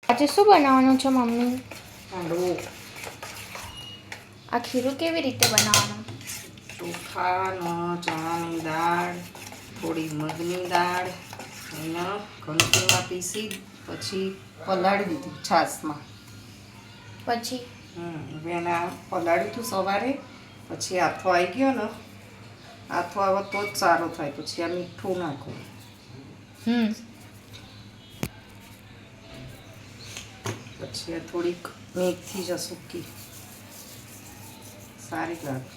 આજે શું બનાવવાનું છે મમ્મી? હાંડવો. આ ખીરું કેવી રીતે બનાવવાનું? ચોખાનો ચણાની દાળ, થોડી મગની દાળ એને ઘંટીમાં પીસી પછી પલાળી દીધી છાશમાં. પછી એને પલાળ્યું હતું સવારે. પછી આથો આવી ગયો ને, આથો આવે તો જ સારો થાય. પછી આ મીઠું નાખું. પછી આ થોડીક મેથી જ સૂકી સારી લાગે.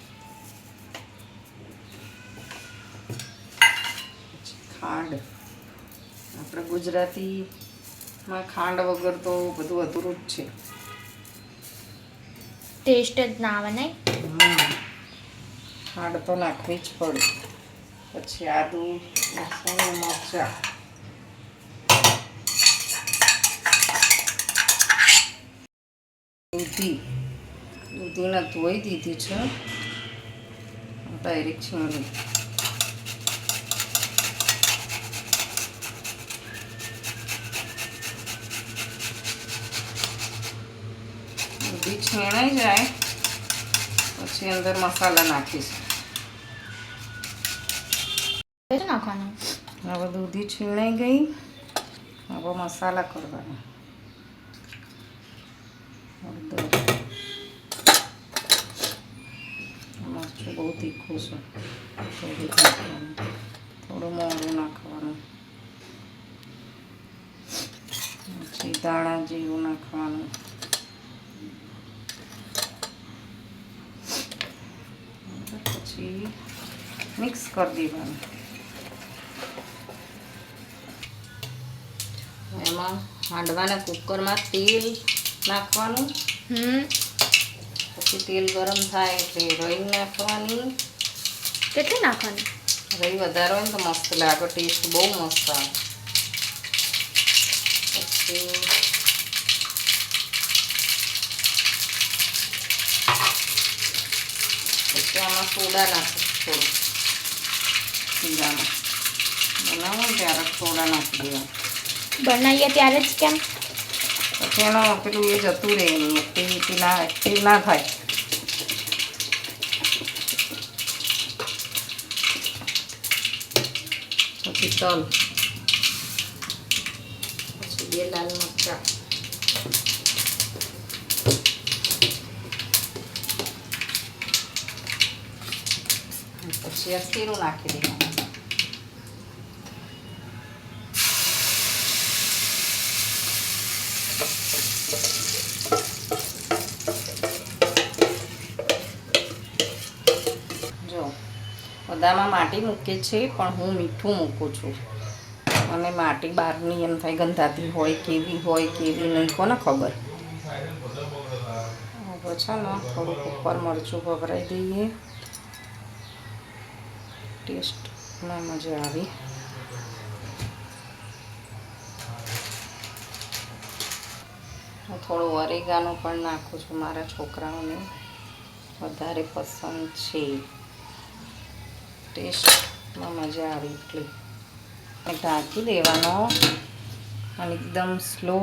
પછી ખાંડ. આપણે ગુજરાતીમાં ખાંડ વગર તો બધું અધૂરું જ છે. ટેસ્ટ જ ના આવે નહીં. ખાંડ તો નાખવી જ પડે. પછી આદુ, લસણ, મરચાં. દૂધીને ધોઈ દીધી છે. ડાયરેક્ટ છીણી. દૂધી છીણાઈ જાય પછી અંદર મસાલા નાખીશ. નાખવાનું. હવે દૂધી છીણાઈ ગઈ. હવે મસાલા કરવાના. હળદર. મરચું બહુ તીખું છે. થોડું નાખવાનું. થોડું મોળું નાખવાનું. પછી દાણા જીરું નાખવાનું. પછી મિક્સ કરી દેવાનું. એમાં હાંડવાના કુકરમાં તેલ નાખવાનું. પછી તેલ ગરમ થાય એટલે રઈ નાખવાની. કેટલી નાખવાની? રઈ વધારે હોય ને તો મસ્ત લાગે. ટેસ્ટ બહુ મસ્ત આવે. પછી આમાં સોડા નાખું થોડું. ખીરામાં બનાવો ને ત્યારે સોડા નાખી દેવાનું. બનાવીએ ત્યારે જ કેમ? પછી એનો પેલું એ જતું રહે. એક્ટિવિટી ના થાય. પછી તલ. પછી 2 લાલ મરચાં. પછી આ ખીરું નાખી દેવાનું. બધામાં માટી મૂકે છે પણ હું મીઠું મૂકું છું. અને માટી બહારની એમ થાય ગંધાતી હોય કેવી નહીં કોને ખબર. હવે છે ને થોડુંક ઉપર મરચું ભભરાઈ દઈએ. ટેસ્ટમાં મજા આવી. હું થોડું ઓરેગાનો પણ નાખું છું. મારા છોકરાઓને વધારે પસંદ છે. ટેસ્ટમાં મજા આવી એટલે ઢાંકી દેવાનો અને એકદમ સ્લો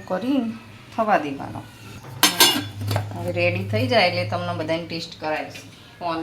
કરી થવા દેવાનો. હવે રેડી થઈ જાય એટલે તમને બધાને ટેસ્ટ કરાવીશ ફોન.